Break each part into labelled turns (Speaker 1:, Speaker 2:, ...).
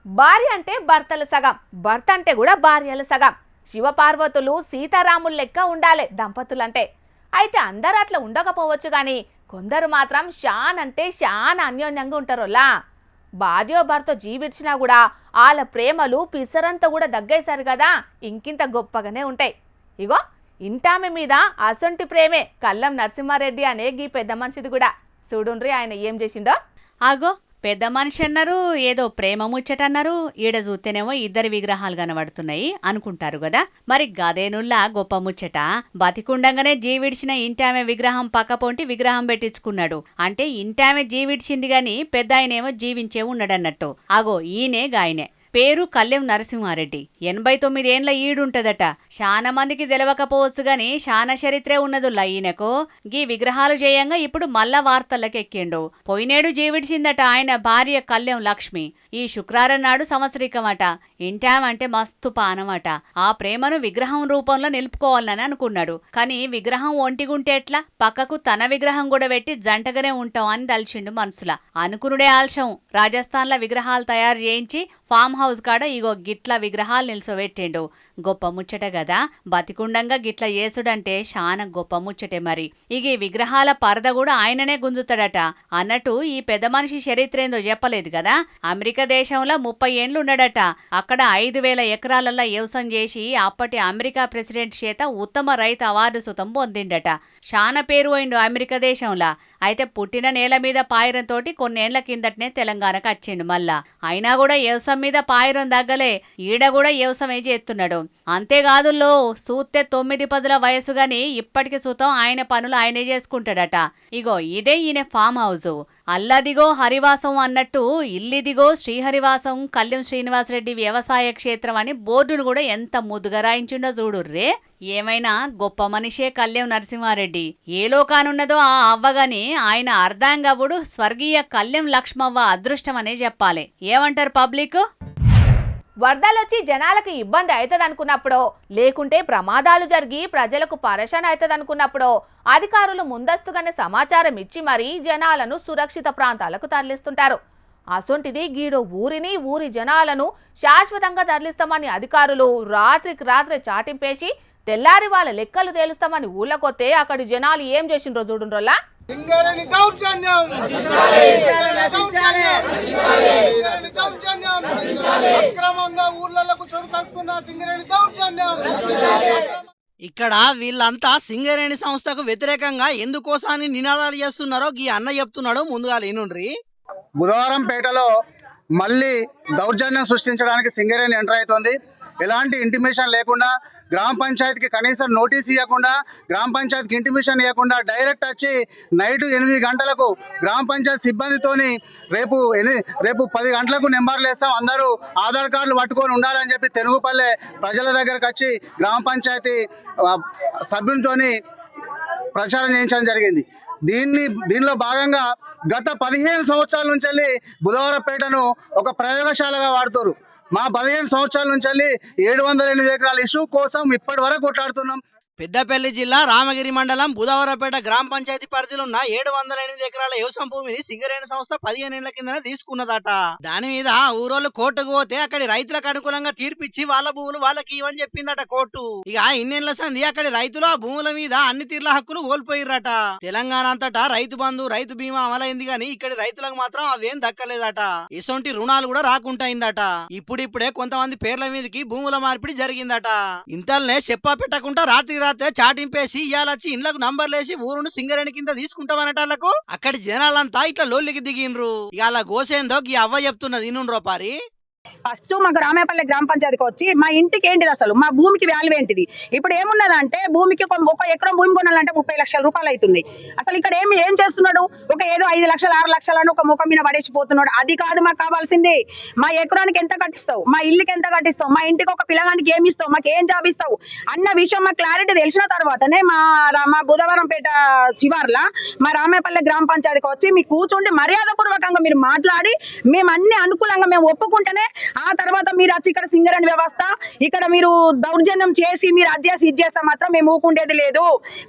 Speaker 1: భార్య అంటే భర్తల సగం, భర్త అంటే కూడా భార్యల సగం. శివపార్వతులు సీతారాముల లెక్క ఉండాలి దంపతులంటే. అయితే అందరూ అట్లా ఉండకపోవచ్చు కానీ కొందరు మాత్రం షాన్ అంటే షాన్ అన్యోన్యంగా ఉంటారోలా. భార్యో భర్త జీవించినా కూడా వాళ్ళ ప్రేమలు పిసరంతా కూడా దగ్గేశారు కదా, ఇంకింత గొప్పగానే ఉంటాయి. ఇగో ఇంటామె మీద అసొంటి ప్రేమే కల్లం నరసింహారెడ్డి అనే గీ పెద్ద మనిషిది కూడా. చూడుండ్రి ఆయన ఏం చేసిండో.
Speaker 2: ఆగో పెద్ద మనిషి అన్నారు, ఏదో ప్రేమ ముచ్చటన్నారు, ఈడ చూస్తేనేమో ఇద్దరి విగ్రహాలు కనబడుతున్నాయి అనుకుంటారు కదా. మరి గదేనుల్లా గొప్ప ముచ్చట, బతికుండంగానే జీవిడిచిన ఇంటామె విగ్రహం పక్కపొంటి విగ్రహం పెట్టించుకున్నాడు. అంటే ఇంటామె జీవిడిచింది గాని పెద్ద ఆయనేమో జీవించే ఉన్నాడన్నట్టు. అగో ఈయనే గాయనే. పేరు కల్లెం నరసింహారెడ్డి. 89 ఏండ్ల ఈడుంటదట. చాలా మందికి తెలవకపోవచ్చు గాని శాన చరిత్రే ఉన్నదుల్లా ఈయనకు. గీ విగ్రహాలు చేయంగా ఇప్పుడు మళ్ళా వార్తలకెక్కిండు. పోయినేడు జీవిడిచిందట ఆయన భార్య కల్లెం లక్ష్మి. ఈ శుక్రవారం నాడు సంవత్సరికమట. ఇంటామంటే మస్తు పానమట. ఆ ప్రేమను విగ్రహం రూపంలో నిలుపుకోవాలని అనుకున్నాడు. కానీ విగ్రహం ఒంటిగుంటే ఎట్లా, పక్కకు తన విగ్రహం కూడా పెట్టి జంటగానే ఉంటాం అని దలిచిండు మనసులా. అనుకునుడే ఆల్షం. రాజస్థాన్లో విగ్రహాలు తయారు చేయించి ఫామ్ హౌస్ కాడ ఇగో గిట్ల విగ్రహాలు నిల్చోబెట్టిండు. గొప్ప ముచ్చట గదా. బతికుండంగా గిట్ల చేసుడంటే శాన గొప్ప ముచ్చటే. మరి ఇక ఈ విగ్రహాల పరద కూడా ఆయననే గుంజుతాడట. అన్నట్టు ఈ పెద్ద మనిషి చరిత్రేందో చెప్పలేదు కదా. అమెరికా దేశంలో 30 ఏండ్లు ఉన్నాడట. అక్కడ 5,000 ఎకరాలలో వ్యవసాయం చేసి అప్పటి అమెరికా ప్రెసిడెంట్ చేత ఉత్తమ రైతు అవార్డు సుతం పొందిండట. శాన పేరు అయిండు అమెరికా దేశంలా. అయితే పుట్టిన నేల మీద పాయిరంతోటి కొన్నేళ్ల కిందటనే తెలంగాణకు వచ్చిండు మళ్ళా. అయినా కూడా వ్యవసాయం మీద పాయిరం దగ్గలే. ఈడ కూడా వ్యవసాయమే చేస్తున్నాడు. అంతేకాదుల్లో సూత్తే 9-10 వయసు గాని ఇప్పటికి సుతం ఆయన పనులు ఆయనే చేసుకుంటాడట. ఇగో ఇదే ఈయన ఫామ్ హౌస్. అల్లదిగో హరివాసం అన్నట్టు ఇల్లిదిగో శ్రీహరివాసం కల్లెం శ్రీనివాసరెడ్డి వ్యవసాయ క్షేత్రం అని బోర్డును కూడా ఎంత ముద్దుగా రాయించిండో చూడుర్రే. ఏమైనా గొప్ప మనిషే కల్లెం నరసింహారెడ్డి. ఏ లోకానున్నదో ఆ అవ్వగాని ఆయన అర్ధాంగవుడు స్వర్గీయ కల్లెం లక్ష్మవ్వ అదృష్టమనే చెప్పాలి. ఏమంటారు పబ్లిక్?
Speaker 1: వరదలొచ్చి జనాలకు ఇబ్బంది అవుతుందనుకున్నప్పుడో, లేకుంటే ప్రమాదాలు జరిగి ప్రజలకు పరేషాన్ అవుతుందనుకున్నప్పుడో అధికారులు ముందస్తుగానే సమాచారం ఇచ్చి మరీ జనాలను సురక్షిత ప్రాంతాలకు తరలిస్తుంటారు. అసొంటిది గీడో ఊరిని ఊరి జనాలను శాశ్వతంగా తరలిస్తామని అధికారులు రాత్రికి రాత్రి చాటింపేసి తెల్లారి వాళ్ళ లెక్కలు తేలుస్తామని ఊళ్ళకొస్తే అక్కడి జనాలు ఏం చేసిండ్రో చూడుండ్రోలా.
Speaker 3: ఇక్కడ వీళ్ళంతా సింగరేణి సంస్థకు వ్యతిరేకంగా ఎందుకోసాని నినాదాలు చేస్తున్నారో ఈ అన్న చెప్తున్నాడు. ముందుగా లేనుండ్రి.
Speaker 4: బుధవారం పేటలో మళ్ళీ దౌర్జన్యం సృష్టించడానికి సింగరేణి ఎంటర్ అవుతోంది. ఎలాంటి ఇంటిమేషన్ లేకుండా, గ్రామ పంచాయతీకి కనీసం నోటీస్ ఇవ్వకుండా, గ్రామ పంచాయతీకి ఇంటిమేషన్ ఇవ్వకుండా డైరెక్ట్ వచ్చి నైట్ 8 గంటలకు గ్రామ పంచాయతీ సిబ్బందితోని రేపు 10 గంటలకు నెంబర్లు వేస్తాం, అందరూ ఆధార్ కార్డులు పట్టుకొని ఉండాలని చెప్పి తెనుగుపల్లె ప్రజల దగ్గరకు వచ్చి గ్రామ పంచాయతీ సభ్యులతోని ప్రచారం చేయించడం జరిగింది. దీనిలో భాగంగా గత 15 సంవత్సరాల నుంచి వెళ్ళి బుధవారపేటను ఒక ప్రయోగశాలగా వాడుతారు. మా 15 సంవత్సరాల నుంచి వెళ్ళి 708 ఎకరాల ఇష్యూ కోసం ఇప్పటి వరకు కొట్లాడుతున్నాం.
Speaker 3: పెద్దపల్లి జిల్లా రామగిరి మండలం బుధవారపేట గ్రామ పంచాయతీ పరిధిలో ఉన్న 708 ఎకరాల వ్యవసాయం భూమిని సింగరేణి సంస్థ 15 ఏళ్ల కిందనే తీసుకున్నదట. దాని మీద ఊరోళ్ళు కోర్టుకు పోతే అక్కడి రైతులకు అనుకూలంగా తీర్పిచ్చి వాళ్ళ భూములు వాళ్ళకి ఇవ్వని చెప్పిందట కోర్టు. ఇక ఇన్నేళ్ల సంది అక్కడి రైతులు ఆ భూముల మీద అన్ని తీర్ల హక్కులు కోల్పోయిర్రట. తెలంగాణ అంతటా రైతు బంధు రైతు బీమా అమలైంది గాని ఇక్కడి రైతులకు మాత్రం అవేం దక్కలేదట. ఇసొంటి రుణాలు కూడా రాకుంటాయిందట. ఇప్పుడిప్పుడే కొంతమంది పేర్ల మీదకి భూముల మార్పిడి జరిగిందట. ఇంతల్నే చెప్పా పెట్టకుండా రాత్రి చాటింపేసి ఇయాలొచ్చి ఇండ్లకు నంబర్లేసి ఊరును సింగరేణి కింద తీసుకుంటామనటాలకు అక్కడి జనాలంతా ఇట్లా లోల్లికి దిగిండ్రు. ఇక అలా గోసేందో ఈ అవ్వ చెప్తున్నది ఇన్నుండ్రో పారి.
Speaker 5: ఫస్ట్ మాకు రామేపల్లి గ్రామ పంచాయతీకి వచ్చి మా ఇంటికి ఏంటిది, అసలు మా భూమికి వాల్యూ ఏంటిది, ఇప్పుడు ఏమున్నదంటే భూమికి 1 ఎకరం భూమి కొనాలంటే 30 లక్షల రూపాయలు అవుతుంది. అసలు ఇక్కడ ఏం చేస్తున్నాడు, ఒక ఏదో 5 లక్షలు 6 లక్షలను ఒక ముఖం మీద పడేసిపోతున్నాడు. అది కాదు మాకు కావాల్సింది. మా ఎకరానికి ఎంత కట్టిస్తావు, మా ఇల్లుకి ఎంత కట్టిస్తావు, మా ఇంటికి ఒక పిల్లగానికి ఏమి ఇస్తావు, మాకు ఏం జాబ్ ఇస్తావు అన్న విషయం మాకు క్లారిటీ తెలిసిన తర్వాతనే మా బుధవారంపేట శివార్ల మా రామేపల్లి గ్రామ పంచాయతీకి వచ్చి మీకు కూర్చోండి మర్యాదపూర్వకంగా మీరు మాట్లాడి మేము అన్ని అనుకూలంగా మేము ఒప్పుకుంటేనే ఆ తర్వాత మీరు వచ్చి ఇక్కడ సింగరేణి వ్యవస్థ ఇక్కడ మీరు దౌర్జన్యం చేసి మీరు అది చేసి ఇది చేస్తే మాత్రం మేము ఊకుండేది లేదు.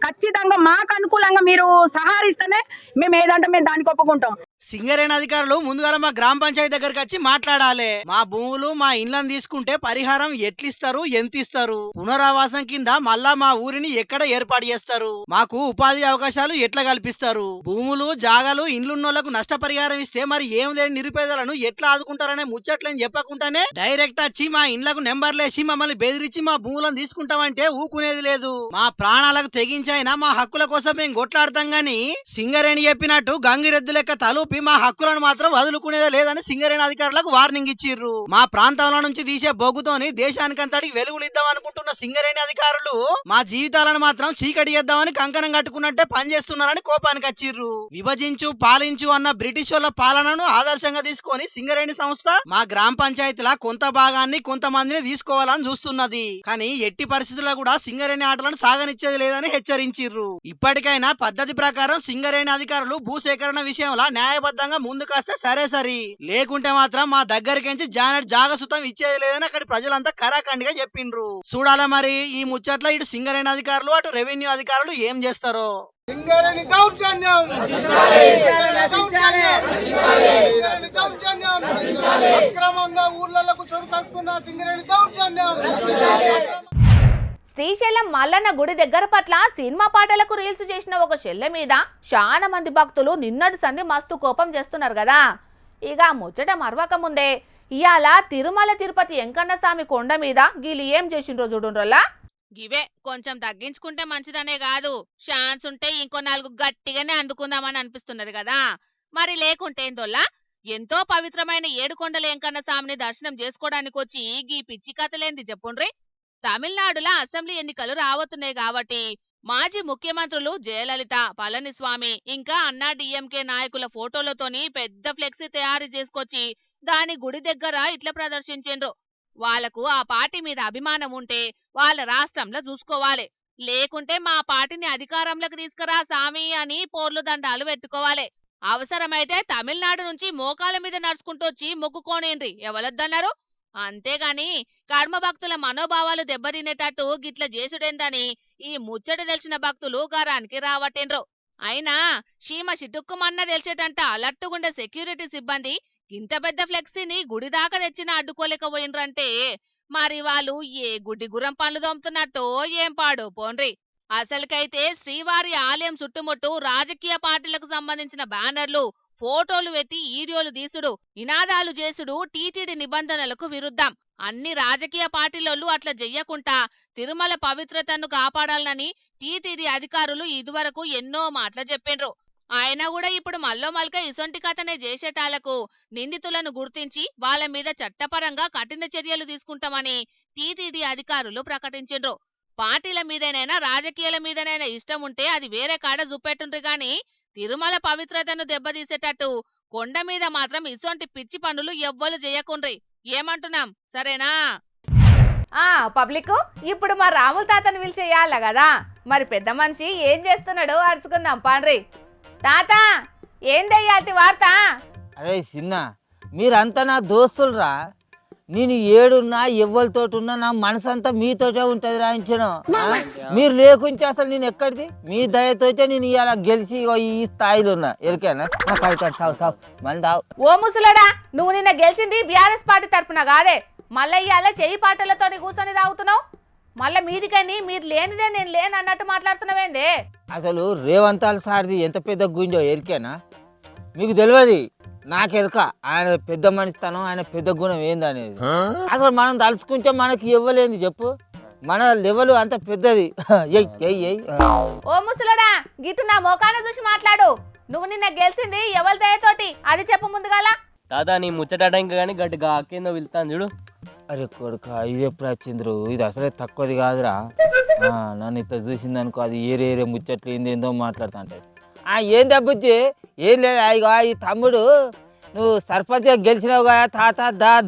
Speaker 5: ఖచ్చితంగా మాకు అనుకూలంగా మీరు సహకరిస్తేనే మేము ఏదంటే మేము దానికి ఒప్పుకుంటాం.
Speaker 3: సింగరేణి అధికారులు ముందుగా మా గ్రామ పంచాయతీ దగ్గరికి వచ్చి మాట్లాడాలి. మా భూములు మా ఇండ్లను తీసుకుంటే పరిహారం ఎట్లిస్తారు, ఎంత ఇస్తారు, పునరావాసం కింద మళ్ళా మా ఊరిని ఎక్కడ ఏర్పాటు చేస్తారు, మాకు ఉపాధి అవకాశాలు ఎట్లా కల్పిస్తారు, భూములు జాగాలు ఇండ్లున్నోళ్లకు నష్టపరిహారం ఇస్తే మరి ఏం లేని నిరుపేదలను ఎట్లా ఆదుకుంటారనే ముచ్చట్లని చెప్పకుండానే డైరెక్ట్ వచ్చి మా ఇండ్లకు నెంబర్లేసి మమ్మల్ని బెదిరించి మా భూములను తీసుకుంటామంటే ఊకునేది లేదు. మా ప్రాణాలకు తెగించైనా మా హక్కుల కోసం మేము కొట్లాడతాం గాని సింగరేణి చెప్పినట్టు గంగిరెద్దు లెక్క తలూపి మా హక్కులను మాత్రం వదులుకునేదే లేదని సింగరేణి అధికారులకు వార్నింగ్ ఇచ్చిర్రు. మా ప్రాంతంలో నుంచి తీసే బొగ్గుతోని దేశానికంతటికి వెలుగులు ఇద్దాం అనుకుంటున్న సింగరేణి అధికారులు మా జీవితాలను మాత్రం చీకటి చేద్దామని కంకణం కట్టుకున్నట్టే పనిచేస్తున్నారని కోపానికి వచ్చిర్రు. విభజించు పాలించు అన్న బ్రిటిష్ వాళ్ళ పాలనను ఆదర్శంగా తీసుకొని సింగరేణి సంస్థ మా గ్రామ పంచాయతీల కొంత భాగాన్ని కొంతమందిని తీసుకోవాలని చూస్తున్నది. కానీ ఎట్టి పరిస్థితుల్లో కూడా సింగరేణి ఆటలను సాగనిచ్చేది లేదని హెచ్చరించిర్రు. ఇప్పటికైనా పద్ధతి ప్రకారం సింగరేణి అధికారులు భూసేకరణ విషయంలో న్యాయబద్ధంగా ముందుకొస్తే సరే, లేకుంటే మాత్రం మా దగ్గరికించి జాగసుతం ఇచ్చేది లేదని అక్కడి ప్రజలంతా కరాఖండిగా చెప్పిండ్రు. చూడాలా మరి ఈ ముచ్చట్ల ఇటు సింగరేణి అధికారులు అటు రెవెన్యూ అధికారులు ఏం చేస్తారో.
Speaker 6: సింగరేణి దౌర్జన్యం అక్రమంగా ఊర్లకు చొరకొస్తున్న సింగరేణి దౌర్జన్యం.
Speaker 1: శ్రీశైలం మల్లన్న గుడి దగ్గర పట్ల సినిమా పాటలకు రీల్స్ చేసిన ఒక చెల్లె మీద చాలా మంది భక్తులు నిన్నటి సంధి మస్తు కోపం చేస్తున్నారు కదా. ఇక ముచ్చట మరవక ముందే ఇయాల తిరుమల తిరుపతి వెంకన్న స్వామి కొండ మీద గీలు ఏం చేసిండ్రో చూడుండ్రల్లా.
Speaker 7: గివే కొంచెం తగ్గించుకుంటే మంచిదనే కాదు, ఛాన్స్ ఉంటే ఇంకో 4 గట్టిగానే అందుకుందామని అనిపిస్తున్నది కదా. మరి లేకుంటే ఏందోల్లా, ఎంతో పవిత్రమైన ఏడుకొండల వెంకన్న స్వామిని దర్శనం చేసుకోవడానికి వచ్చి గీ పిచ్చి కథలేంది చెప్పుండ్రి. తమిళనాడులో అసెంబ్లీ ఎన్నికలు రాబోతున్నాయి కాబట్టి మాజీ ముఖ్యమంత్రులు జయలలిత, పళనిస్వామి ఇంకా అన్నా డిఎంకే నాయకుల ఫోటోలతోని పెద్ద ఫ్లెక్సీ తయారు చేసుకొచ్చి దాని గుడి దగ్గర ఇట్లా ప్రదర్శించిండ్రు. వాళ్లకు ఆ పార్టీ మీద అభిమానం ఉంటే వాళ్ళ రాష్ట్రంలో చూసుకోవాలి, లేకుంటే మా పార్టీని అధికారంలోకి తీసుకురా సామి అని పోర్లు దండాలు పెట్టుకోవాలి. అవసరమైతే తమిళనాడు నుంచి మోకాల మీద నడుచుకుంటూ వచ్చి మొక్కుకోనేండ్రి, ఎవరొద్దన్నారు. అంతేగాని కర్మ భక్తుల మనోభావాలు దెబ్బతినేటట్టు గిట్ల చేసుడేందని ఈ ముచ్చట తెలిసిన భక్తులు గారానికి రావటేండ్రు. అయినా సీమ సిటుక్కుమన్న తెలిసేటంట అలర్టుగుండే సెక్యూరిటీ సిబ్బంది ఇంత పెద్ద ఫ్లెక్సీని గుడిదాకా తెచ్చినా అడ్డుకోలేకపోయినరంటే మరి వాళ్ళు ఏ గుడ్డి గుర్రం పనులు దొమ్ముతున్నట్టో ఏం పాడు పోన్రి. అసలుకైతే శ్రీవారి ఆలయం చుట్టుముట్టు రాజకీయ పార్టీలకు సంబంధించిన బ్యానర్లు, ఫోటోలు పెట్టి వీడియోలు తీసుడు, నినాదాలు చేసుడు టీటీడీ నిబంధనలకు విరుద్ధం. అన్ని రాజకీయ పార్టీలోళ్ళు అట్లా చెయ్యకుండా తిరుమల పవిత్రతను కాపాడాలని టీటీడీ అధికారులు ఇదివరకు ఎన్నో మాటలు చెప్పిండ్రు. ఆయన కూడా ఇప్పుడు మల్క ఇసొంటి కథనే చేసేటాలకు నిందితులను గుర్తించి వాళ్ళ మీద చట్టపరంగా కఠిన చర్యలు తీసుకుంటామని టీటీడీ అధికారులు ప్రకటించిండ్రు. పార్టీల మీదనైనా రాజకీయాల మీదనైనా ఇష్టం ఉంటే అది వేరే కాడ చూపెట్టుండ్రు గాని తిరుమల పవిత్రతను దెబ్బతీసేటట్టు కొండ మీద మాత్రం ఇసొంటి పిచ్చి పనులు ఎవ్వరు చేయకుండ్రి. ఏమంటున్నాం, సరేనా?
Speaker 1: పబ్లిక్ ఇప్పుడు మా రాముల తాతను పిలిచేయాల కదా, మరి పెద్ద మనిషి ఏం చేస్తున్నాడు అడుచుకుందాం పాండ్రి. తాత ఏందయ్యాటి వార్త?
Speaker 8: అరే చిన్న, మీరంతా నా దోస్తులురా. నేను ఏడున్నా ఎవ్వరితోటి నా మనసు అంతా మీతోటే ఉంటుంది రాయించను. మీరు లేకుంటే అసలు నేను ఎక్కడిది? మీ దయతోటే నేను ఇవాళ గెలిచి ఈ స్థాయిలో ఉన్నా. ఎరికేనా? తావు మళ్ళీ తావు.
Speaker 1: ఓ ముసలడా, నువ్వు నిన్న గెలిచింది బీఆర్ఎస్ పార్టీ తరఫున కాదే, మళ్ళీ ఇవాళ చెయ్యి పాటలతో కూర్చొని తాగుతున్నావు. మళ్ళీ మీదికని మీరు లేనిదే నేను లేను అన్నట్టు మాట్లాడుతున్నావేందే?
Speaker 8: అసలు రేవంతాల సార్ది ఎంత పెద్ద గుంజో ఎరికేనా? మీకు తెలియదు, నాకెరక ఆయన పెద్ద మనిషితనం, ఆయన పెద్ద గుణం ఏందనేది. అసలు మనం తలుచుకుంటే మనకి ఇవ్వలేంది చెప్పు, మన లెవెల్ అంత పెద్దది.
Speaker 1: ఓ ముసలడా, గిట్టు నా మోకాన్ని చూసి మాట్లాడు. నువ్వు నిన్న గెలిచింది ఎవరి దయతోటి అది చెప్పు ముందుగాల.
Speaker 9: దాదా నీ ముచ్చట ఇంకా కానీ గట్టిగా కింద వెళ్తాను చూడు.
Speaker 8: అరే కొడుక, ఇది ఎప్పుడు వచ్చిండ్రు? ఇది అసలే తక్కువది కాదురా. నన్ను ఇట్లా చూసింది అనుకో, అది ఏరే ముచ్చట్లు ఏందేందో మాట్లాడుతా అంటే. ఏం తగ్గుచ్చి ఏం లేదు. అయ్యో ఈ తమ్ముడు నువ్వు సర్పంచ్గా గెలిచినావు కదా తాత,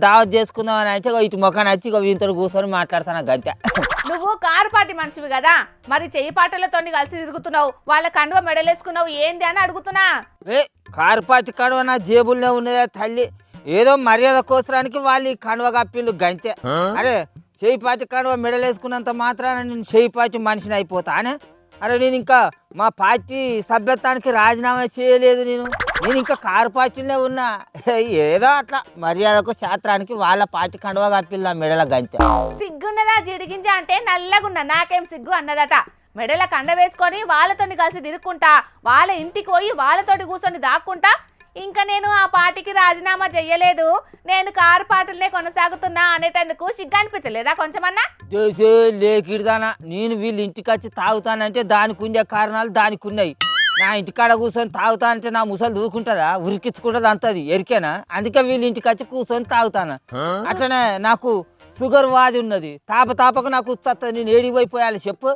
Speaker 8: దావత్ చేసుకుందాం అని అంటే ఇటు మొఖాన్ని వచ్చి ఇంత కూర్చొని మాట్లాడుతాను గంతే.
Speaker 1: నువ్వు కారు పార్టీ మనిషివి కదా, మరి చెయ్యి పాటలతో కలిసి తిరుగుతున్నావు, వాళ్ళ కండువ మెడలేసుకున్నావు ఏంది అని అడుగుతున్నా.
Speaker 8: కారు పార్టీ కండువ నా జేబుల్నే ఉన్నదే తల్లి. ఏదో మర్యాద కోసరానికి వాళ్ళు ఈ కండువ కప్పిళ్ళు గంతే. అరే చెయ్యి పార్టీ కండువ మెడలేసుకున్నంత మాత్రాన నేను చెయ్యి పార్టీ మనిషిని అయిపోతానే? అరే నేను ఇంకా మా పార్టీ సభ్యత్వానికి రాజీనామా చేయలేదు. నేను నేను ఇంకా కారు పార్టీలే ఉన్నా. ఏదో అట్లా మర్యాదకు శాస్త్రానికి వాళ్ళ పార్టీ కండువా కప్పిల్లా మెడల గంతే.
Speaker 1: సిగ్గున్నదా జిడిగింజ అంటే నల్లగున్న నాకేం సిగ్గు అన్నదట. మెడల కండ వేసుకొని వాళ్ళతోని కలిసి తిరుక్కుంటా, వాళ్ళ ఇంటికి పోయి వాళ్ళతోటి కూర్చొని దాక్కుంటా. ఇంకా నేను ఆ పార్టీకి రాజీనామా చెయ్యలేదు, నేను కారు పాటలనే కొనసాగుతున్నా అనేటందుకు సిగ్గు అనిపించలేదా కొంచెమన్నా?
Speaker 8: చేసే లేకిడిదానా, నేను వీళ్ళ ఇంటికి వచ్చి తాగుతానంటే దానికి ఉండే కారణాలు దానికి ఉన్నాయి. నా ఇంటికాడ కూర్చొని తాగుతానంటే నా ముసలు దూకుంటుందా, ఉరికించుకుంటుంది అంతది ఎరికేనా? అందుకే వీళ్ళ ఇంటికి వచ్చి కూర్చొని తాగుతాను. అట్లనే నాకు షుగర్ వ్యాధి ఉన్నది, తాపకు నాకు ఉత్తత్తది. నేను ఏడిపోయిపోయాలి చెప్పు.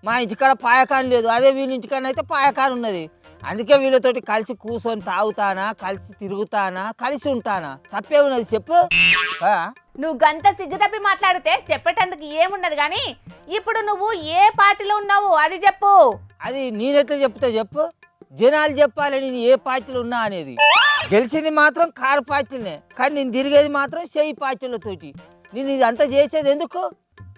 Speaker 8: మా ఇంటికాడ పాయకాన్ లేదు, అదే వీళ్ళ ఇంటికాడ అయితే పాయకాన్ ఉన్నది. అందుకే వీళ్ళతోటి కలిసి కూర్చొని తాగుతానా, కలిసి తిరుగుతానా, కలిసి ఉంటానా, తప్పే ఉన్నది చెప్పు.
Speaker 1: నువ్వు గంత సిగ్గు తప్పి మాట్లాడితే చెప్పేటందుకు ఏమున్నది కానీ ఇప్పుడు నువ్వు ఏ పార్టీలో ఉన్నావు అది చెప్పు.
Speaker 8: అది నేనెట్లా చెప్తా చెప్పు, జనాలు చెప్పాలి నేను ఏ పార్టీలో ఉన్నా అనేది. గెలిచింది మాత్రం కారు పార్టీలనే, కానీ నేను తిరిగేది మాత్రం చెయ్యి పార్టీలతోటి. నేను ఇదంతా చేసేది ఎందుకు?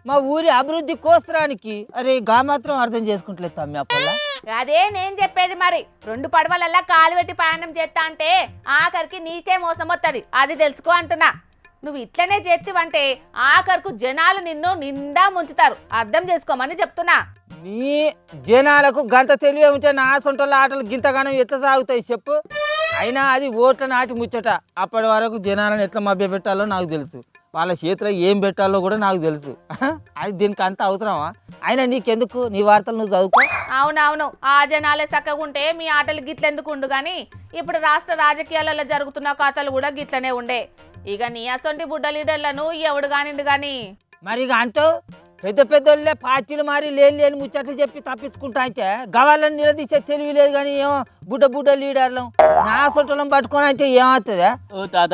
Speaker 8: మా ఊరి అభివృద్ధి కోసరానికి. అరే గా మాత్రం అర్థం చేసుకుంటలేదు తమ్మి అప్పల్లా.
Speaker 1: అదే నేను చెప్పేది. మరి 2 పడవలల్లా కాలు పెట్టి ప్రయాణం చేస్తా అంటే ఆఖరికి నీకే మోసం వస్తుంది, అది తెలుసుకో అంటున్నా. నువ్వు ఇట్లనే చేతివంటే ఆఖరికి జనాలు నిన్ను నిండా ముంచుతారు, అర్థం చేసుకోమని చెప్తున్నా.
Speaker 8: నీ జనాలకు గంత తెలివే ఉంటే నా సొంటల ఆటలు గింతగానం ఎట్లా సాగుతాయి చెప్పు. అయినా అది ఓట్ల నాటి ముచ్చట. అప్పటి వరకు జనాలను ఎట్లా మభ్య పెట్టాలో నాకు తెలుసు, వాళ్ళ చేతిలో ఏం పెట్టాలో కూడా నాకు తెలుసు. అది దీనికి అంత అవసరమా? అయినా నీకెందుకు, నీ వార్తలు నువ్వు చదువుకో.
Speaker 1: అవునవును, ఆ జనాలే చక్కగా ఉంటే మీ ఆటలు గిట్లెందుకు ఉండు కానీ ఇప్పుడు రాష్ట్ర రాజకీయాలలో జరుగుతున్న కథలు కూడా గిట్లనే ఉండే. ఇక నీ అసొంటి బుడ్డ లీడర్లను ఎవడు కానిండు గాని.
Speaker 8: మరి ఇక అంటావు పెద్ద పెద్దోళ్ళే పార్టీలు మారి లేని ముచ్చట్లు చెప్పి తప్పించుకుంటా అంటే గవాళ్ళని నిలదీసే తెలివి లేదు. కానీ ఏమో బుడ్డ లీడర్లు నా సొంటలం పట్టుకొని అంటే ఏమవుతుందా?
Speaker 9: ఓ తాత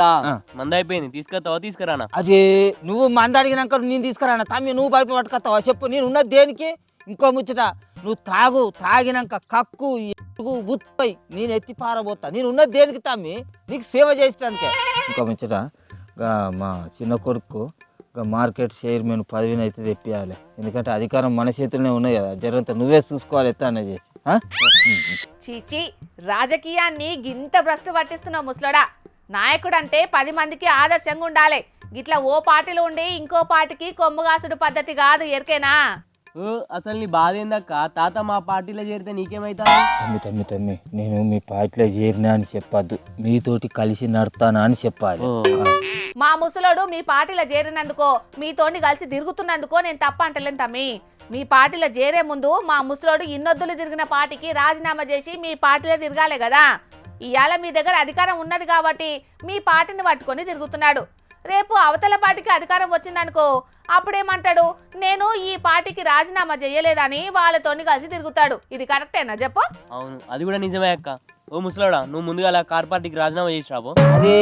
Speaker 9: మంద అయిపోయింది, తీసుకొస్తావా తీసుకురానా?
Speaker 8: అదే నువ్వు మంద అడిగినాక నేను తీసుకురానా తమ్మి? నువ్వు బయట పట్టుకొస్తావా చెప్పు? నేను ఉన్నది దేనికి? ఇంకో ముచ్చట, నువ్వు తాగినాక కక్కు ఎరుగు బుత్తయి నేను ఎత్తి పారబోతా. నేను ఉన్నది దేనికి తమ్మి? నీకు సేవ చేసడానికే. ఇంకో ముచ్చట, మా చిన్న కొడుకు మార్కెట్ చైర్మన్ పదవిని అయితే తెప్పియాలి. ఎందుకంటే అధికారం మన చేతుల్లోనే ఉన్నాయి కదా, జరంతా నువ్వే చూసుకోవాలి ఎత్తా అనే చేసి.
Speaker 1: చీచి, రాజకీయాన్ని గింత భ్రష్టు పట్టిస్తున్నావు ముసలోడా. నాయకుడు అంటే 10 మందికి ఆదర్శంగా ఉండాలి, గిట్లా ఓ పార్టీలో ఉండి ఇంకో పార్టీకి కొమ్ముగాసుడు పద్ధతి కాదు, ఎరికేనా?
Speaker 9: అసలు నీ బాధ ఏందక్క? తాత మా పార్టీలో చేరితే నీకేమైతా?
Speaker 8: తమ్మి నేను మీ పార్టీలో చేరినా అని చెప్పద్దు, మీతోటి కలిసి నడతానా అని చెప్పాలి.
Speaker 1: మా ముసలోడు మీ పార్టీలో చేరినందుకో మీతోని కలిసి తిరుగుతున్నందుకో నేను తప్ప అంటలేను తమ్మి. మీ పార్టీలో చేరే ముందు మా ముసలోడు ఇన్నొద్దులు తిరిగిన పార్టీకి రాజీనామా చేసి మీ పార్టీలో తిరగాలి కదా. ఇవాళ మీ దగ్గర అధికారం ఉన్నది కాబట్టి మీ పార్టీని పట్టుకొని తిరుగుతున్నాడు. రేపు అవతల పార్టీకి అధికారం వచ్చిందనుకో అప్పుడేమంటాడు, నేను ఈ పార్టీకి రాజీనామా చేయలేదని వాళ్ళతోని కలిసి తిరుగుతాడు. ఇది కరెక్టేనా చెప్పు?
Speaker 9: అవును, అది కూడా నిజమే అక్క. ఓ ముసలాడా, నువ్వు ముందుగా అలా కార్ పార్టీకి రాజీనామా చేసి రాబో.
Speaker 8: అరే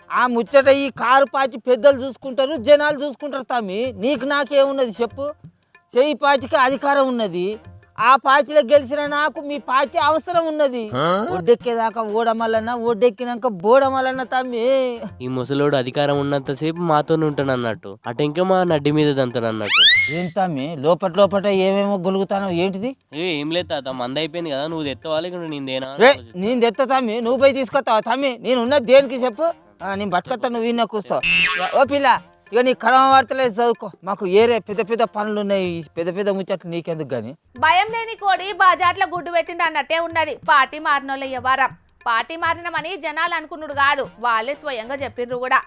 Speaker 8: ఆ ముచ్చట ఈ కారు పార్టీ పెద్దలు చూసుకుంటారు, జనాలు చూసుకుంటారు తమ్మి. నీకు నాకేమున్నది చెప్పు? చెయ్యి పార్టీకి అధికారం ఉన్నది, ఆ పార్టీలో గెలిచిన నాకు మీ పార్టీ అవసరం ఉన్నది. ఒడ్డెక్కేదాకా ఓడమల్లన్నా, ఒడ్డెక్కినాక బోడమల్లన్నా తమ్మి.
Speaker 9: ఈ ముసలోడు అధికారం ఉన్నంతసేపు మాతోనే ఉంటాను అన్నట్టు, అటు ఇంకా మా నడ్డి మీద దంతాను అన్నట్టు.
Speaker 8: ఏం తమ్మి లోపల ఏమేమో గొలుగుతానో ఏంటిది?
Speaker 9: ఏం లేదు తాత, మంద అయిపోయింది కదా, నువ్వు తెత్తవాలి నేందేనా?
Speaker 8: నేను తెత్తా తమ్మి, నువ్వు పోయి తీసుకొస్తావా తమ్మి? నేను ఉన్నది దేనికి చెప్పు? నేను పట్టుకొస్తా, నువ్వు విన్నా కూర్చో. ఓ పిల్ల, ఇక నీ కడమ వార్తలేదు చదువుకో, మాకు ఏరే పెద్ద పనులు ఉన్నాయి, పెద్ద ముచ్చట్లు నీకెందుకు గాని.
Speaker 1: భయం లేని కోడి బాజాట్ల గుడ్డు పెట్టింది అన్నట్టే ఉన్నది పార్టీ మారినోళ్ళ వ్యవహారం. పార్టీ మారినమని జనాలు అనుకున్నాడు కాదు, వాళ్ళే స్వయంగా చెప్పిండ్రు కూడా.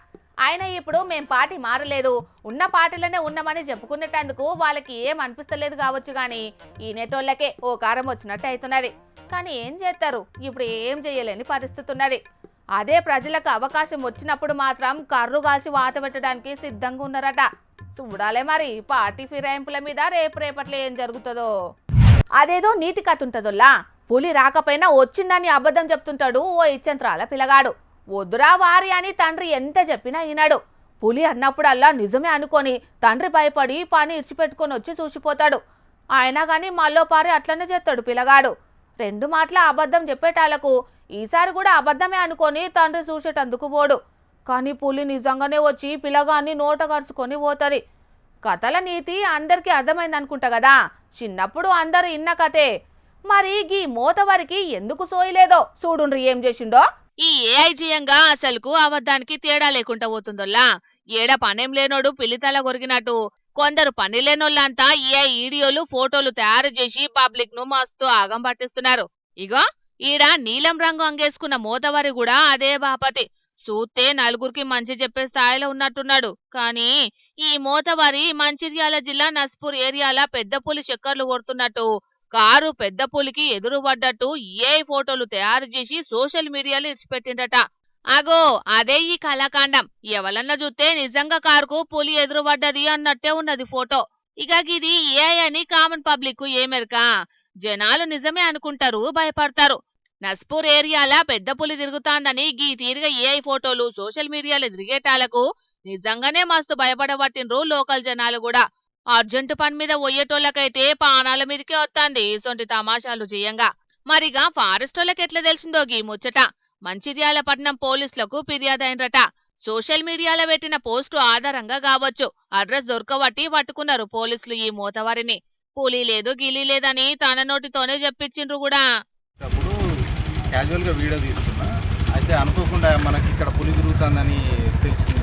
Speaker 1: ఆయన ఇప్పుడు మేం పార్టీ మారలేదు, ఉన్న పార్టీలోనే ఉన్నామని చెప్పుకునేటందుకు వాళ్ళకి ఏం అనిపిస్తలేదు కావచ్చు కానీ ఈ నెటోళ్ళకే ఓ కారం వచ్చినట్టు అవుతున్నది. కానీ ఏం చేస్తారు, ఇప్పుడు ఏం చేయలేని పరిస్థితి ఉన్నది. అదే ప్రజలకు అవకాశం వచ్చినప్పుడు మాత్రం కర్రు కాల్చి వాత పెట్టడానికి సిద్ధంగా ఉన్నారట. చూడాలే మరి పార్టీ ఫిరాయింపుల మీద రేపట్లో ఏం జరుగుతుందో. అదేదో నీతి కథ ఉంటుందోలా, పులి రాకపోయినా వచ్చిందని అబద్ధం చెప్తుంటాడు ఓ ఇచ్చంత్రాల పిల్లగాడు. వద్దురా వారి అని తండ్రి ఎంత చెప్పినా ఈనాడు. పులి అన్నప్పుడల్లా నిజమే అనుకొని తండ్రి భయపడి పని ఇడిచిపెట్టుకొని వచ్చి చూసిపోతాడు. అయినా కానీ మళ్ళోపారి అట్లనే చేస్తాడు పిల్లగాడు. 2 మాటల అబద్ధం చెప్పేటాలకు ఈసారి కూడా అబద్ధమే అనుకొని తండ్రి చూసేటందుకు పోడు. కానీ పులి నిజంగానే వచ్చి పిల్లగాన్ని నోట గడుచుకొని పోతుంది. కథల నీతి అందరికీ అర్థమైంది అనుకుంటా కదా, చిన్నప్పుడు అందరూ ఇన్న కథే. మరి ఈ మోతవరికి ఎందుకు సోయలేదో చూడుండ్రి ఏం చేసిండో.
Speaker 7: ఈ ఏఐ జీయంగా అసలుకు అబద్ధానికి తేడా లేకుండా పోతుందోల్లా. ఏడ పనేం లేనోడు పిల్లితల కొరికినట్టు కొందరు పని లేనోళ్ళంతా ఏఐ వీడియోలు ఫోటోలు తయారు చేసి పబ్లిక్ ను మస్తు ఆగం పట్టిస్తున్నారు. ఇగో ఈడ నీలం రంగు అంగేసుకున్న మోతవారి కూడా అదే బాపతి. చూస్తే నలుగురికి మంచి చెప్పే స్థాయిలో ఉన్నట్టున్నాడు. కానీ ఈ మోతవారి మంచిర్యాల జిల్లా నస్పూర్ ఏరియాల పెద్ద పులి చక్కర్లు కొడుతున్నట్టు కారు పెద్ద పులికి ఎదురు పడ్డట్టు ఏఐ ఫోటోలు తయారు చేసి సోషల్ మీడియాలో ఇచ్చిపెట్టిండట. అగో అదే ఈ కళాకాండం. ఎవలన్నా చూస్తే నిజంగా కారుకు పులి ఎదురు పడ్డది అన్నట్టే ఉన్నది ఫోటో. ఇక ఇది ఏఐ అని కామన్ పబ్లిక్ కు ఏమెరక. జనాలు నిజమే అనుకుంటారు, భయపడతారు. నస్పూర్ ఏరియాల పెద్ద పులి తిరుగుతాందని గీ తీరుగా ఏఐ ఫోటోలు సోషల్ మీడియాలో తిరిగేటాలకు నిజంగానే మస్తు భయపడబట్టిండ్రు లోకల్ జనాలు కూడా. అర్జెంటు పని మీద పోయేటోళ్ళకైతే పానాల మీదకే వస్తాంది ఇసొంటి తమాషాలు చేయంగా. మరిగా ఫారెస్టోళ్ళకి ఎట్లా తెలిసిందో గీ ముచ్చట. మంచిర్యాల పట్నం పోలీసులకు ఫిర్యాదైనరట. సోషల్ మీడియాలో పెట్టిన పోస్టు ఆధారంగా కావచ్చు అడ్రస్ దొరకబట్టి పట్టుకున్నారు పోలీసులు ఈ మోతవారిని. పులి లేదు గిలి లేదని తన నోటితోనే చెప్పించిండ్రు కూడా.
Speaker 10: అప్పుడు క్యాజువల్గా వీడియో తీసుకున్నా. అయితే అనుకోకుండా మనకి ఇక్కడ పులి తిరుగుతుందని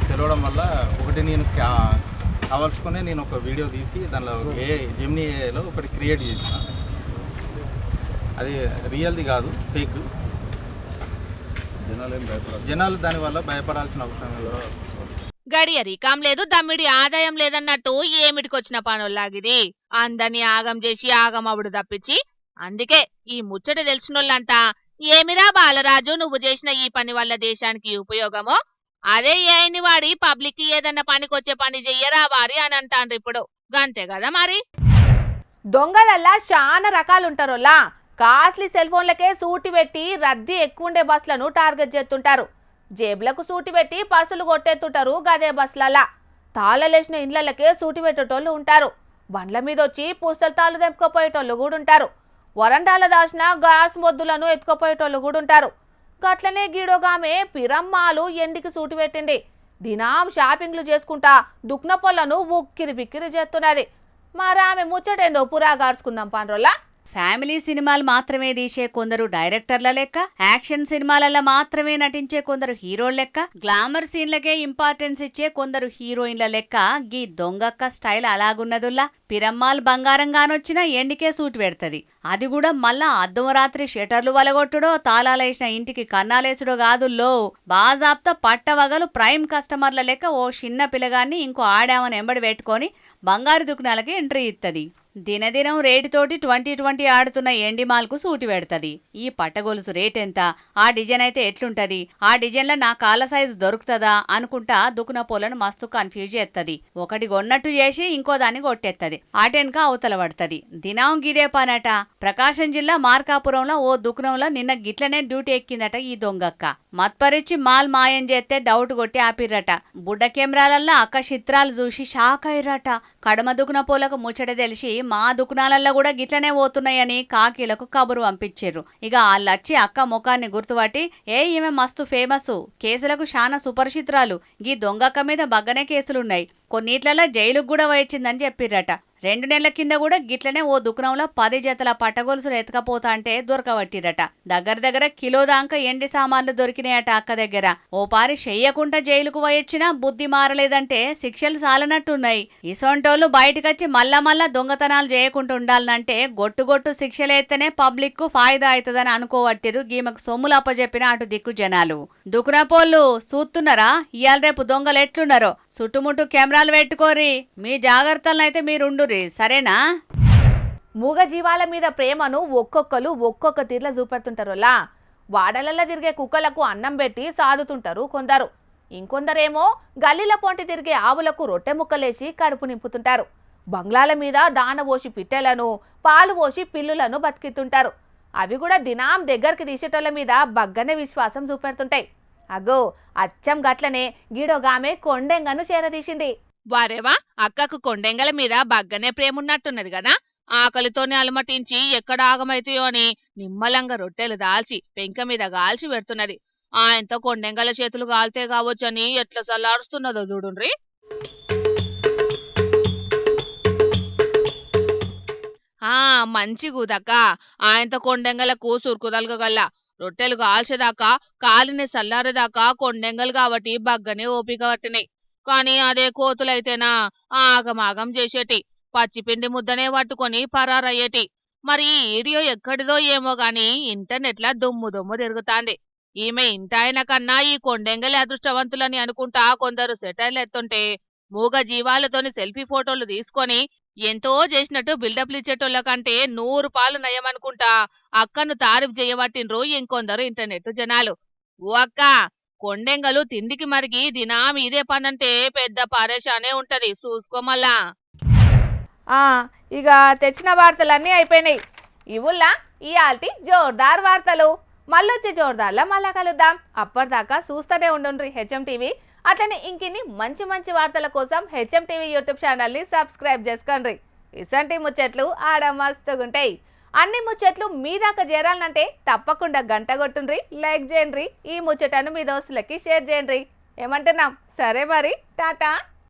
Speaker 10: తెలియడం వల్ల ఒకటి నేను కావాల్సుకునే నేను ఒక వీడియో తీసి దానిలో జెమినీ ఏఐలో ఒకటి క్రియేట్ చేసిన. అది రియల్ది కాదు, ఫేక్. జనాలు దానివల్ల భయపడాల్సిన అవసరం లేదు.
Speaker 7: గడియ రికాం లేదు, దమ్మిడి ఆదాయం లేదన్నట్టు ఏమిటికొచ్చిన పనుల్లాగిది. అందరినీ ఆగం చేసి ఆగమవుడు తప్పించి. అందుకే ఈ ముచ్చట తెలిసినోళ్ళంతా ఏమిరా బాలరాజు నువ్వు చేసిన ఈ పని వల్ల దేశానికి ఉపయోగమో అదే ఏఐని వాడి పబ్లిక్ కి ఏదన్నా పనికొచ్చే పని చెయ్యరా వారి అని అంటాండ్రు ఇప్పుడు. గంతే కదా మరి.
Speaker 1: దొంగలల్లా చాలా రకాలుంటారోలా. కాస్ట్లీ సెల్ ఫోన్లకే సూటి పెట్టి రద్దీ ఎక్కువుండే బస్సులను టార్గెట్ చేస్తుంటారు. జేబులకు సూటి పెట్టి పసులు కొట్టేస్తుంటారు గదే బస్సులల్లా. తాళలేసిన ఇండ్లకే సూటి పెట్టేటోళ్ళు ఉంటారు. బండ్ల మీద వచ్చి పుస్తల తాళ్ళు తెంపుకోపోయేటోళ్ళు కూడా ఉంటారు. వరండాల దాచిన గ్యాస్ మొద్దులను ఎత్తుకుపోయేటోళ్ళు కూడా ఉంటారు. గట్లనే గీడోగామె పిరమ్మాలు ఎండికి సూటి పెట్టింది. దినాం షాపింగ్లు చేసుకుంటా దుక్న పొలను ఉక్కిరి బిక్కిరి చేస్తున్నది. మరి ఆమె ముచ్చటేందో పురాగాడ్చుకుందాం పాన్రోల్లా.
Speaker 2: ఫ్యామిలీ సినిమాలు మాత్రమే తీసే కొందరు డైరెక్టర్ల లెక్క, యాక్షన్ సినిమాలలో మాత్రమే నటించే కొందరు హీరోల లెక్క, గ్లామర్ సీన్లకే ఇంపార్టెన్స్ ఇచ్చే కొందరు హీరోయిన్ల లెక్క గీ దొంగక్క స్టైల్ అలాగున్నదుల్లా. పిరమ్మాల్ బంగారంగానొచ్చిన ఎండికే సూట్ పెడతది. అది కూడా మళ్ళా అర్ధమరాత్రి షటర్లు వలగొట్టుడో తాళాలేసిన ఇంటికి కన్నాలేసుడో కాదుల్లో. బాజాబ్తా పట్టవగలు ప్రైమ్ కస్టమర్ల లెక్క ఓ చిన్న పిల్లగాన్ని ఇంకో ఆడామని ఎంబడి పెట్టుకొని బంగారు దుకాణాలకి ఎంట్రీ ఇత్తది. దినదినం రేటుతోటి 2020 ఆడుతున్న ఎండిమాల్కు సూటి పెడతది. ఈ పట్టగొలుసు రేటెంత, ఆ డిజైన్ అయితే ఎట్లుంటది, ఆ డిజైన్లో నా కాళ్ళ సైజు దొరుకుతుందా అనుకుంటా దుకున పోలను మస్తు కన్ఫ్యూజ్ చేస్తుంది. ఒకటి కొన్నట్టు చేసి ఇంకో దాన్ని కొట్టేత్తది. ఆటెన్క అవతల పడుతుంది. దినం గిదే పనట. ప్రకాశం జిల్లా మార్కాపురంలో ఓ దుకుణంలో నిన్న గిట్లనే డ్యూటీ ఎక్కిందట ఈ దొంగక్క. మత్పరిచి మాల్ మాయం చేస్తే డౌట్ కొట్టి ఆపిర్రట. బుడ్డ కెమెరాలల్లో అక్క చిత్రాలు చూసి షాక్ అయ్యరట. కడమ దుకున పోలకు ముచ్చట తెలిసి మా దుకుణాలల్లో కూడా గిట్లనే పోతున్నాయని కాకీలకు కబురు పంపించారు. ఇక వాళ్ళొచ్చి అక్క ముఖాన్ని గుర్తుపట్టి ఈమె మస్తు ఫేమస్, కేసులకు శానా సుపరిచిత్రాలు, గీ దొంగక్క మీద బగ్గనే కేసులున్నాయి, కొన్నిట్లలో జైలుకు కూడా వచ్చిందని చెప్పిర్రట. 2 నెలల కింద కూడా గిట్లనే ఓ దుకాణంలో 10 జతల పట్టగొలుసులు ఎతకపోతా అంటే దొరకబట్టిరట. దగ్గర కిలో దాకా ఎండి సామాన్లు దొరికినాయట అక్క దగ్గర. ఓ పారి చెయ్యకుండా జైలుకు పోయొచ్చినా బుద్ధి మారలేదంటే శిక్షలు సాలనట్టున్నాయి. ఇసొంటోళ్ళు బయటకొచ్చి మళ్ళా దొంగతనాలు చేయకుండా ఉండాలంటే గొట్టు శిక్షలేస్తేనే పబ్లిక్ కు ఫాయిదా అవుతుందని అనుకోవట్టిరు గీమకు సొమ్ములు అప్పచెప్పిన అటు దిక్కు జనాలు. దుకునపోళ్ళు చూస్తున్నారా ఇయాల రేపు దొంగలు ఎట్లున్నారో. చుట్టుముట్టు కెమెరాలు పెట్టుకోరి, మీ జాగ్రత్తలనైతే మీరుండు సరేనా.
Speaker 1: మూగజీవాల మీద ప్రేమను ఒక్కొక్కరు ఒక్కొక్క తీర్ల చూపెడుతుంటారులా. వాడలల్లో తిరిగే కుక్కలకు అన్నం పెట్టి సాదుతుంటారు కొందరు. ఇంకొందరేమో గల్లీల పొంటి తిరిగే ఆవులకు రొట్టె ముక్కలేసి కడుపు నింపుతుంటారు. బంగ్లాల మీద దాన పోసి పిట్టెలను, పాలు పోసి పిల్లులను బతికితుంటారు. అవి కూడా దినాం దగ్గరికి తీసేటోళ్ళ మీద బగ్గనే విశ్వాసం చూపెడుతుంటాయి. అగో అచ్చం గట్లనే గీడోగామె కొండెంగను చేరదీసింది.
Speaker 7: వారేవా అక్కకు కొండెంగల మీద బగ్గనే ప్రేమున్నట్టున్నది కదా. ఆకలితోనే అలమటించి ఎక్కడ ఆగమైతాయో అని నిమ్మలంగా రొట్టెలు దాల్చి పెంక మీద గాల్చి పెడుతున్నది. ఆయనతో కొండెంగల చేతులు గాల్తే కావచ్చని ఎట్లా సల్లాడుస్తున్నదో చూడుండ్రి. మంచి గుదక్క ఆయనతో కొండెంగలకు సురుకుదలగల్లా రొట్టెలు కాల్చేదాకా కాలిని సల్లారేదాకా కొండెంగలు కాబట్టి బగ్గనే ఓపిక పట్టినాయి. కానీ అదే కోతులైతేనా ఆగమాగం చేసేటి, పచ్చిపిండి ముద్దనే పట్టుకొని పరారయ్యేటి. మరి ఈ వీడియో ఎక్కడిదో ఏమో గాని ఇంటర్నెట్ల దుమ్ము దుమ్ము తిరుగుతాంది. ఈమె ఇంటాయన కన్నా ఈ కొండెంగలి అదృష్టవంతులని అనుకుంటా కొందరు సెటైర్లు ఎత్తుంటే, మూగ జీవాలతోని సెల్ఫీ ఫోటోలు తీసుకొని ఎంతో చేసినట్టు బిల్డప్లు ఇచ్చేటోళ్ళ కంటే 100 పాలు నయమనుకుంటా అక్కను తారీఫ్ చేయబట్టిండ్రు ఇంకొందరు ఇంటర్నెట్ జనాలు. ఓ అక్క, కొండెంగలు తిండికి మరిగి దినాం ఇదే పనంటే పెద్ద పరేషానే ఉంటది, చూసుకోమల్లా.
Speaker 1: ఇక తెచ్చిన వార్తలన్నీ అయిపోయినాయి. ఇవుల్లా ఇయాల్టి జోర్దార్ వార్తలు. మళ్ళొచ్చే జోర్దార్లో మళ్ళా కలుద్దాం. అప్పటిదాకా చూస్తూనే ఉండుండ్రి హెచ్ఎం టీవీ. అట్లనే ఇంకిన్ని మంచి మంచి వార్తల కోసం హెచ్ఎం టీవీ యూట్యూబ్ ఛానల్ని సబ్స్క్రైబ్ చేసుకోండి. ఇసంటి ముచ్చట్లు ఆడ మస్తుగుంటాయి. అన్ని ముచ్చట్లు మీ దాకా చేరాలంటే తప్పకుండా గంట కొట్టుండ్రి, లైక్ చేయండి, ఈ ముచ్చటను మీ దోస్తులకి షేర్ చేయండి. ఏమంటున్నాం? సరే మరి, టాటా.